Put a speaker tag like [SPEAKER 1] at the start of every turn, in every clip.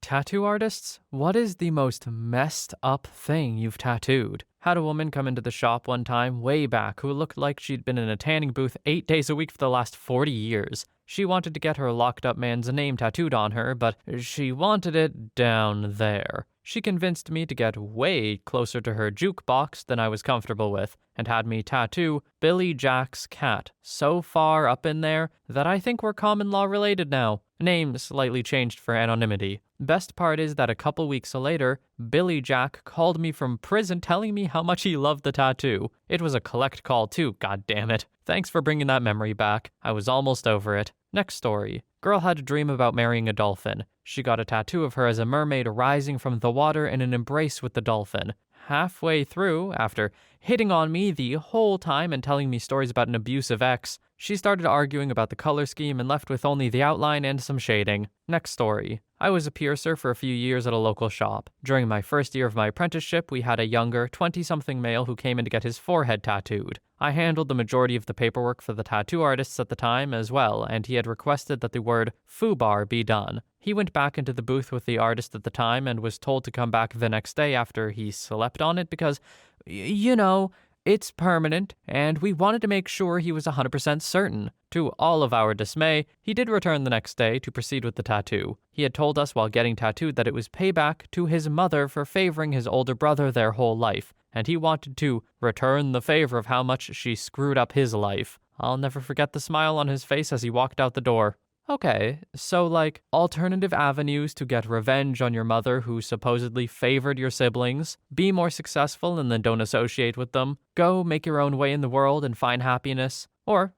[SPEAKER 1] Tattoo artists, what is the most messed up thing you've tattooed? Had a woman come into the shop one time, way back, who looked like she'd been in a tanning booth 8 days a week for the last 40 years. She wanted to get her locked up man's name tattooed on her, but she wanted it down there. She convinced me to get way closer to her jukebox than I was comfortable with, and had me tattoo Billy Jack's cat so far up in there that I think we're common law related now. Name slightly changed for anonymity. Best part is that a couple weeks later, Billy Jack called me from prison telling me how much he loved the tattoo. It was a collect call too, god damn it. Thanks for bringing that memory back. I was almost over it. Next story. Girl had a dream about marrying a dolphin. She got a tattoo of her as a mermaid rising from the water in an embrace with the dolphin. Halfway through, after hitting on me the whole time and telling me stories about an abusive ex, she started arguing about the color scheme and left with only the outline and some shading. Next story. I was a piercer for a few years at a local shop. During my first year of my apprenticeship, we had a younger, 20-something male who came in to get his forehead tattooed. I handled the majority of the paperwork for the tattoo artists at the time as well, and he had requested that the word "foobar" be done. He went back into the booth with the artist at the time and was told to come back the next day after he slept on it because, it's permanent, and we wanted to make sure he was 100% certain. To all of our dismay, he did return the next day to proceed with the tattoo. He had told us while getting tattooed that it was payback to his mother for favoring his older brother their whole life, and he wanted to return the favor of how much she screwed up his life. I'll never forget the smile on his face as he walked out the door. Okay, so alternative avenues to get revenge on your mother who supposedly favored your siblings, be more successful and then don't associate with them, go make your own way in the world and find happiness, or,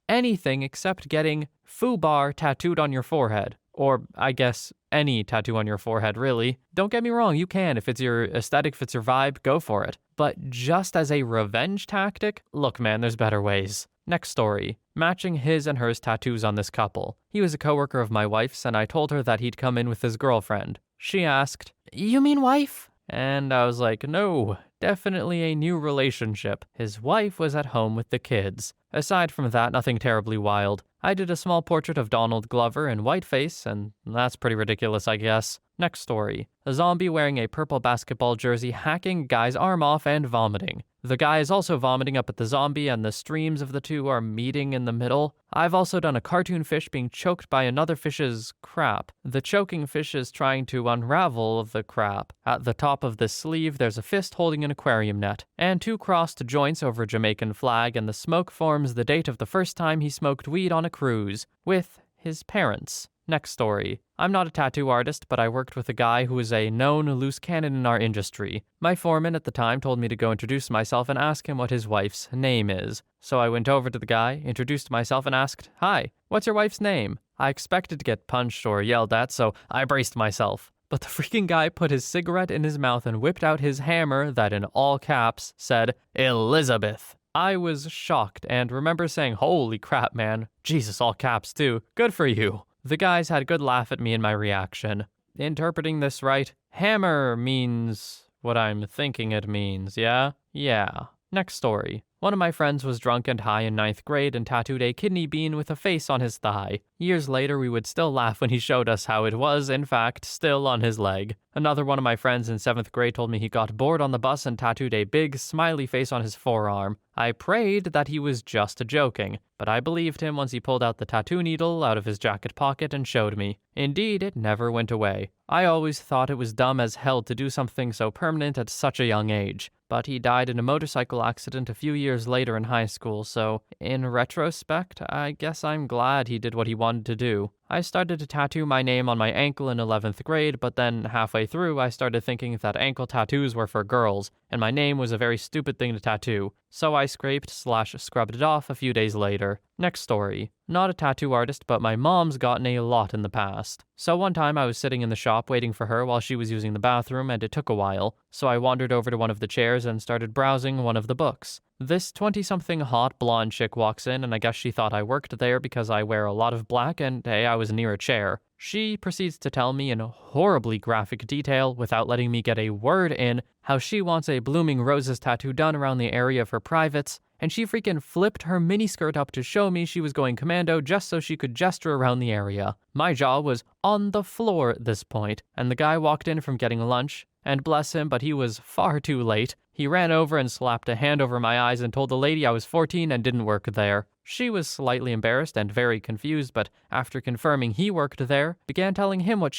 [SPEAKER 1] anything except getting "foobar" tattooed on your forehead. Or, I guess, any tattoo on your forehead, really. Don't get me wrong, you can. If it's your aesthetic, if it's your vibe, go for it. But just as a revenge tactic, look man, there's better ways. Next story. Matching his and hers tattoos on this couple. He was a coworker of my wife's, and I told her that he'd come in with his girlfriend. She asked, "You mean wife?" And I was like, no, definitely a new relationship. His wife was at home with the kids. Aside from that, nothing terribly wild. I did a small portrait of Donald Glover in whiteface, and that's pretty ridiculous, I guess. Next story. A zombie wearing a purple basketball jersey hacking a guy's arm off and vomiting. The guy is also vomiting up at the zombie, and the streams of the two are meeting in the middle. I've also done a cartoon fish being choked by another fish's crap. The choking fish is trying to unravel the crap. At the top of the sleeve, there's a fist holding an aquarium net, and two crossed joints over a Jamaican flag, and the smoke forms the date of the first time he smoked weed on a cruise with his parents. Next story. I'm not a tattoo artist, but I worked with a guy who was a known loose cannon in our industry. My foreman at the time told me to go introduce myself and ask him what his wife's name is. So I went over to the guy, introduced myself, and asked, "Hi, what's your wife's name?" I expected to get punched or yelled at, so I braced myself. But the freaking guy put his cigarette in his mouth and whipped out his hammer that in all caps said, "Elizabeth." I was shocked and remember saying, "Holy crap, man. Jesus, all caps too. Good for you." The guys had a good laugh at me and my reaction. Interpreting this right, hammer means what I'm thinking it means, yeah? Yeah. Next story. One of my friends was drunk and high in 9th grade and tattooed a kidney bean with a face on his thigh. Years later, we would still laugh when he showed us how it was, in fact, still on his leg. Another one of my friends in 7th grade told me he got bored on the bus and tattooed a big, smiley face on his forearm. I prayed that he was just joking, but I believed him once he pulled out the tattoo needle out of his jacket pocket and showed me. Indeed, it never went away. I always thought it was dumb as hell to do something so permanent at such a young age. But he died in a motorcycle accident a few years later in high school, so in retrospect, I guess I'm glad he did what he wanted to do. I started to tattoo my name on my ankle in 11th grade, but then halfway through I started thinking that ankle tattoos were for girls, and my name was a very stupid thing to tattoo, so I scraped/scrubbed it off a few days later. Next story. Not a tattoo artist, but my mom's gotten a lot in the past. So one time I was sitting in the shop waiting for her while she was using the bathroom, and it took a while, so I wandered over to one of the chairs and started browsing one of the books. This 20-something hot blonde chick walks in, and I guess she thought I worked there because I wear a lot of black and, hey, I was near a chair. She proceeds to tell me in horribly graphic detail, without letting me get a word in, how she wants a blooming roses tattoo done around the area of her privates, and she freaking flipped her miniskirt up to show me she was going commando just so she could gesture around the area. My jaw was on the floor at this point, and the guy walked in from getting lunch, and bless him, but he was far too late. He ran over and slapped a hand over my eyes and told the lady I was 14 and didn't work there. She was slightly embarrassed and very confused, but after confirming he worked there, began telling him what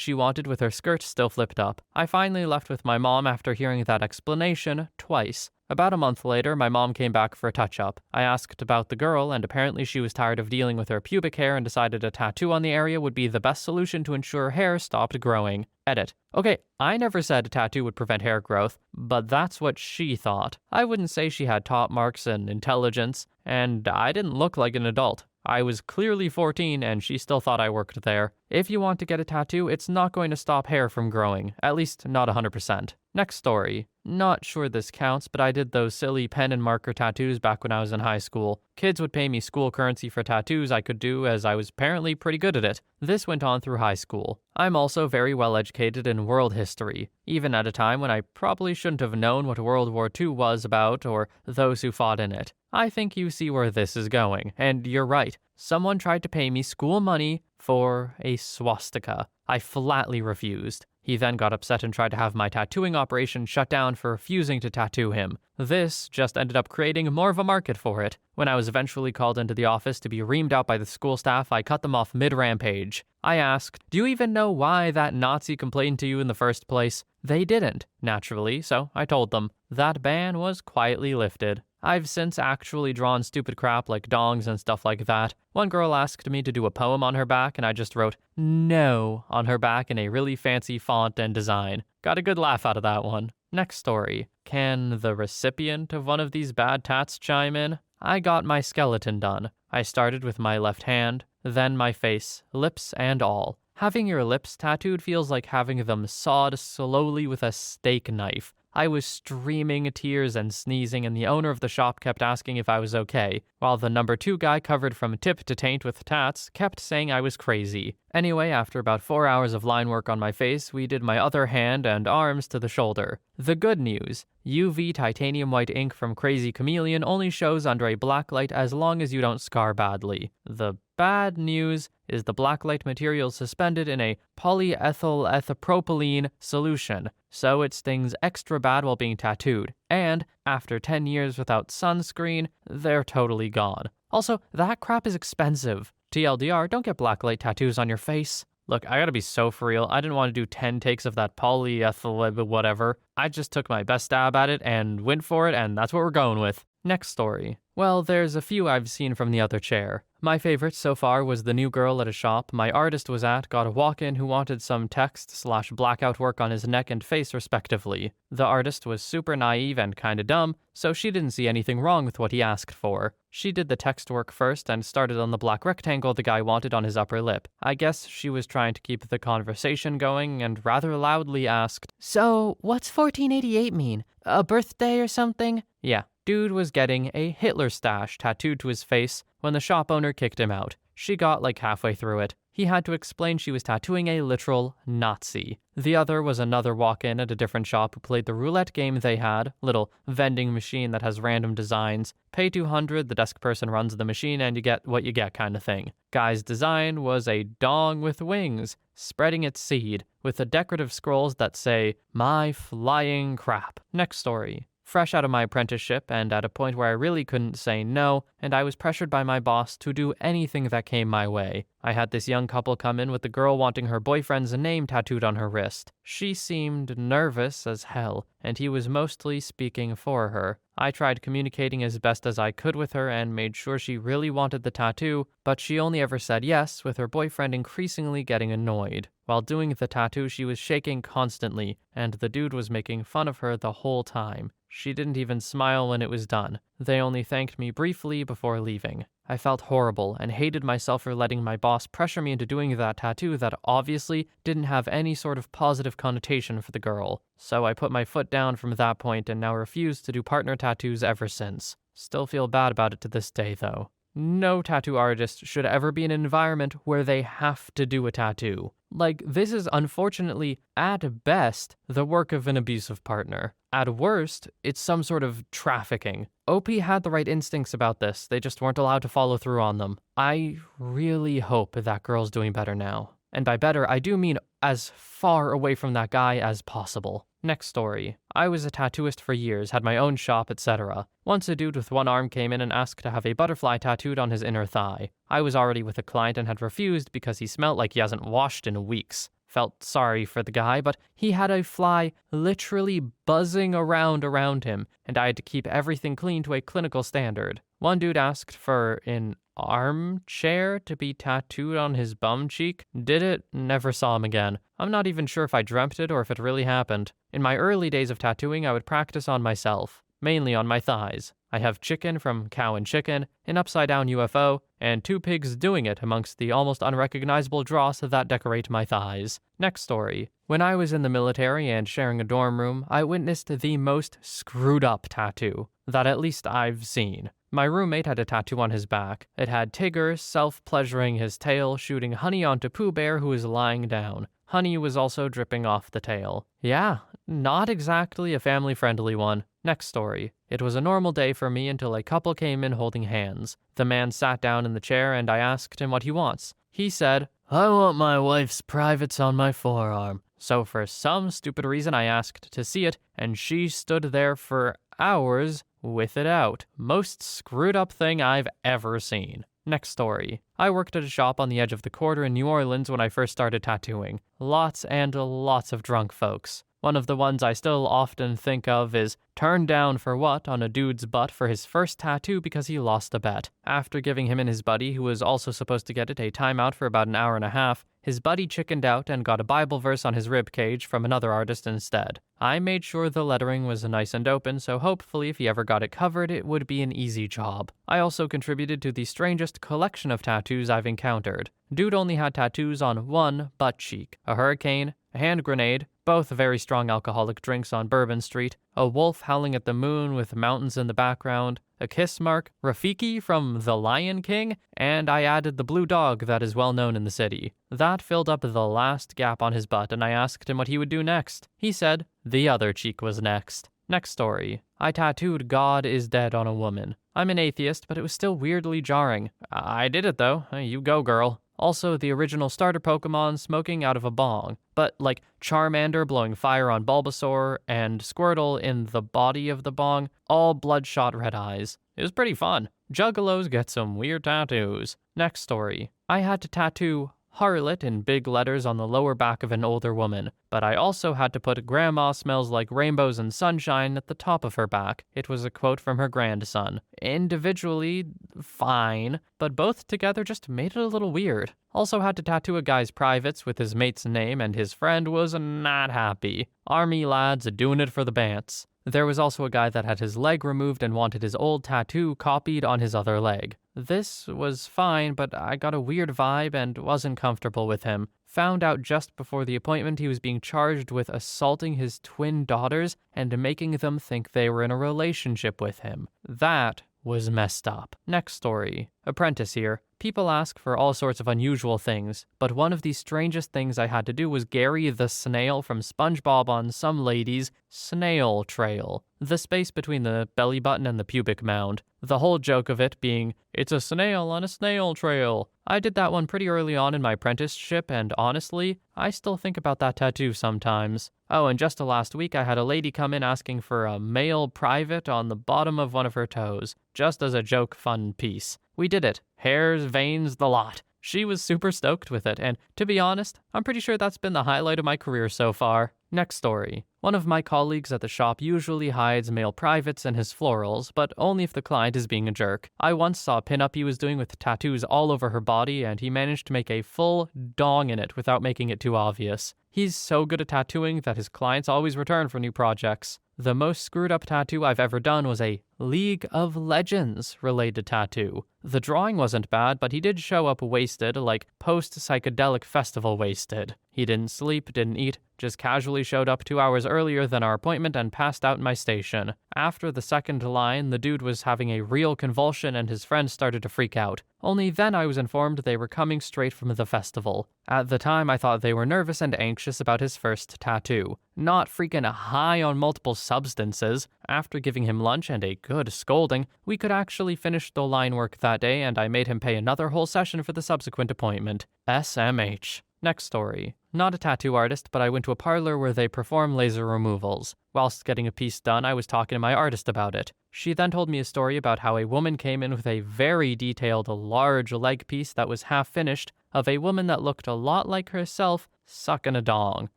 [SPEAKER 1] she wanted with her skirt still flipped up. I finally left with my mom after hearing that explanation twice. About a month later, my mom came back for a touch-up. I asked about the girl, and apparently she was tired of dealing with her pubic hair and decided a tattoo on the area would be the best solution to ensure hair stopped growing. Edit. Okay, I never said a tattoo would prevent hair growth, but that's what she thought. I wouldn't say she had top marks and intelligence, and I didn't look like an adult. I was clearly 14 and she still thought I worked there. If you want to get a tattoo, it's not going to stop hair from growing, at least not 100%. Next story. Not sure this counts, but I did those silly pen and marker tattoos back when I was in high school. Kids would pay me school currency for tattoos I could do as I was apparently pretty good at it. This went on through high school. I'm also very well educated in world history, even at a time when I probably shouldn't have known what World War II was about or those who fought in it. I think you see where this is going, and you're right. Someone tried to pay me school money for a swastika. I flatly refused. He then got upset and tried to have my tattooing operation shut down for refusing to tattoo him. This just ended up creating more of a market for it. When I was eventually called into the office to be reamed out by the school staff, I cut them off mid-rampage. I asked, "Do you even know why that Nazi complained to you in the first place?" They didn't, naturally, so I told them. That ban was quietly lifted. I've since actually drawn stupid crap like dongs and stuff like that. One girl asked me to do a poem on her back, and I just wrote "no" on her back in a really fancy font and design. Got a good laugh out of that one. Next story. Can the recipient of one of these bad tats chime in? I got my skeleton done. I started with my left hand, then my face, lips and all. Having your lips tattooed feels like having them sawed slowly with a steak knife. I was streaming tears and sneezing, and the owner of the shop kept asking if I was okay, while the number 2 guy covered from tip to taint with tats kept saying I was crazy. Anyway, after about 4 hours of line work on my face, we did my other hand and arms to the shoulder. The good news, UV titanium white ink from Crazy Chameleon only shows under a black light as long as you don't scar badly. The bad news is the blacklight material suspended in a polyethyl ethylpropylene solution, so it stings extra bad while being tattooed, and after 10 years without sunscreen, they're totally gone. Also, that crap is expensive. TLDR, don't get blacklight tattoos on your face. Look, I gotta be so for real, I didn't want to do 10 takes of that polyethyl whatever. I just took my best stab at it and went for it, and that's what we're going with. Next story. Well, there's a few I've seen from the other chair. My favorite so far was the new girl at a shop my artist was at got a walk-in who wanted some text/blackout work on his neck and face respectively. The artist was super naive and kinda dumb, so she didn't see anything wrong with what he asked for. She did the text work first and started on the black rectangle the guy wanted on his upper lip. I guess she was trying to keep the conversation going and rather loudly asked, "So, what's 1488 mean? A birthday or something?" Yeah. Dude was getting a Hitler stash tattooed to his face when the shop owner kicked him out. She got like halfway through it. He had to explain she was tattooing a literal Nazi. The other was another walk-in at a different shop who played the roulette game they had, little vending machine that has random designs. Pay $200, the desk person runs the machine, and you get what you get kind of thing. Guy's design was a dong with wings, spreading its seed, with the decorative scrolls that say, "My flying crap." Next story. Fresh out of my apprenticeship and at a point where I really couldn't say no, and I was pressured by my boss to do anything that came my way. I had this young couple come in with the girl wanting her boyfriend's name tattooed on her wrist. She seemed nervous as hell, and he was mostly speaking for her. I tried communicating as best as I could with her and made sure she really wanted the tattoo, but she only ever said yes, with her boyfriend increasingly getting annoyed. While doing the tattoo, she was shaking constantly, and the dude was making fun of her the whole time. She didn't even smile when it was done. They only thanked me briefly before leaving. I felt horrible and hated myself for letting my boss pressure me into doing that tattoo that obviously didn't have any sort of positive connotation for the girl. So I put my foot down from that point and now refuse to do partner tattoos ever since. Still feel bad about it to this day though. No tattoo artist should ever be in an environment where they have to do a tattoo. Like, this is unfortunately, at best, the work of an abusive partner. At worst, it's some sort of trafficking. OP had the right instincts about this, they just weren't allowed to follow through on them. I really hope that girl's doing better now. And by better, I do mean as far away from that guy as possible. Next story. I was a tattooist for years, had my own shop, etc. Once a dude with one arm came in and asked to have a butterfly tattooed on his inner thigh. I was already with a client and had refused because he smelled like he hasn't washed in weeks. Felt sorry for the guy, but he had a fly literally buzzing around him, and I had to keep everything clean to a clinical standard. One dude asked for an armchair to be tattooed on his bum cheek. Did it? Never saw him again. I'm not even sure if I dreamt it or if it really happened. In my early days of tattooing, I would practice on myself, mainly on my thighs. I have chicken from Cow and Chicken, an upside-down UFO, and 2 pigs doing it amongst the almost unrecognizable dross that decorate my thighs. Next story. When I was in the military and sharing a dorm room, I witnessed the most screwed up tattoo that at least I've seen. My roommate had a tattoo on his back. It had Tigger self-pleasuring his tail, shooting honey onto Pooh Bear who was lying down. Honey was also dripping off the tail. Yeah, not exactly a family-friendly one. Next story. It was a normal day for me until a couple came in holding hands. The man sat down in the chair and I asked him what he wants. He said, "I want my wife's privates on my forearm." So for some stupid reason I asked to see it, and she stood there for hours with it out. Most screwed up thing I've ever seen. Next story. I worked at a shop on the edge of the quarter in New Orleans when I first started tattooing. Lots and lots of drunk folks. One of the ones I still often think of is turned down for what on a dude's butt for his first tattoo because he lost a bet. After giving him and his buddy, who was also supposed to get it, a timeout for about an hour and a half, his buddy chickened out and got a Bible verse on his rib cage from another artist instead. I made sure the lettering was nice and open, so hopefully if he ever got it covered, it would be an easy job. I also contributed to the strangest collection of tattoos I've encountered. Dude only had tattoos on one butt cheek, a hurricane, a hand grenade, both very strong alcoholic drinks on Bourbon Street, a wolf howling at the moon with mountains in the background, a kiss mark, Rafiki from The Lion King, and I added the blue dog that is well known in the city. That filled up the last gap on his butt and I asked him what he would do next. He said the other cheek was next. Next story. I tattooed God is dead on a woman. I'm an atheist, but it was still weirdly jarring. I did it though. You go, girl. Also, the original starter Pokemon smoking out of a bong, but like Charmander blowing fire on Bulbasaur and Squirtle in the body of the bong, all bloodshot red eyes. It was pretty fun. Juggalos get some weird tattoos. Next story. I had to tattoo harlot in big letters on the lower back of an older woman, but I also had to put "Grandma smells like rainbows and sunshine" at the top of her back. It was a quote from her grandson. Individually, fine, but both together just made it a little weird. Also had to tattoo a guy's privates with his mate's name, and his friend was not happy. Army lads doing it for the bants. There was also a guy that had his leg removed and wanted his old tattoo copied on his other leg. This was fine, but I got a weird vibe and wasn't comfortable with him. Found out just before the appointment he was being charged with assaulting his twin daughters and making them think they were in a relationship with him. That was messed up. Next story. Apprentice here. People ask for all sorts of unusual things, but one of the strangest things I had to do was Gary the snail from SpongeBob on some lady's snail trail. The space between the belly button and the pubic mound. The whole joke of it being, it's a snail on a snail trail. I did that one pretty early on in my apprenticeship, and honestly, I still think about that tattoo sometimes. Oh, and just last week I had a lady come in asking for a male private on the bottom of one of her toes, just as a joke fun piece. We did it. Hairs, veins, the lot. She was super stoked with it, and to be honest, I'm pretty sure that's been the highlight of my career so far. Next story. One of my colleagues at the shop usually hides male privates and his florals, but only if the client is being a jerk. I once saw a pinup he was doing with tattoos all over her body, and he managed to make a full dong in it without making it too obvious. He's so good at tattooing that his clients always return for new projects. The most screwed up tattoo I've ever done was a League of Legends related tattoo. The drawing wasn't bad, but he did show up wasted, like post-psychedelic festival wasted. He didn't sleep, didn't eat, just casually showed up 2 hours earlier than our appointment and passed out in my station. After the second line, the dude was having a real convulsion and his friends started to freak out. Only then I was informed they were coming straight from the festival. At the time, I thought they were nervous and anxious about his first tattoo. Not freaking high on multiple substances. After giving him lunch and a good scolding, we could actually finish the line work that day and I made him pay another whole session for the subsequent appointment. SMH. Next story. Not a tattoo artist, but I went to a parlor where they perform laser removals. Whilst getting a piece done, I was talking to my artist about it. She then told me a story about how a woman came in with a very detailed, large leg piece that was half finished of a woman that looked a lot like herself sucking a dong.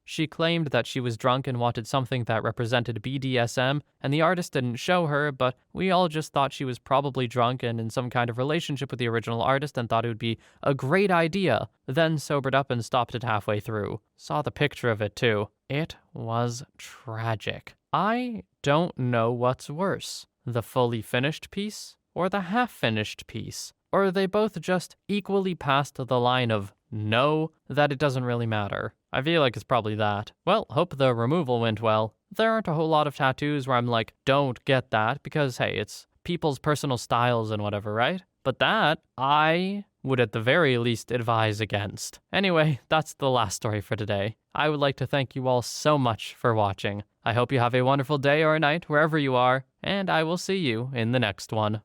[SPEAKER 1] She claimed that she was drunk and wanted something that represented BDSM, and the artist didn't show her, but we all just thought she was probably drunk and in some kind of relationship with the original artist and thought it would be a great idea, then sobered up and stopped it halfway through. Saw the picture of it too. It was tragic. I don't know what's worse, the fully finished piece or the half-finished piece. Or are they both just equally past the line of no, that it doesn't really matter? I feel like it's probably that. Well, hope the removal went well. There aren't a whole lot of tattoos where I'm like, don't get that, because hey, it's people's personal styles and whatever, right? But that, I would at the very least advise against. Anyway, that's the last story for today. I would like to thank you all so much for watching. I hope you have a wonderful day or night wherever you are, and I will see you in the next one.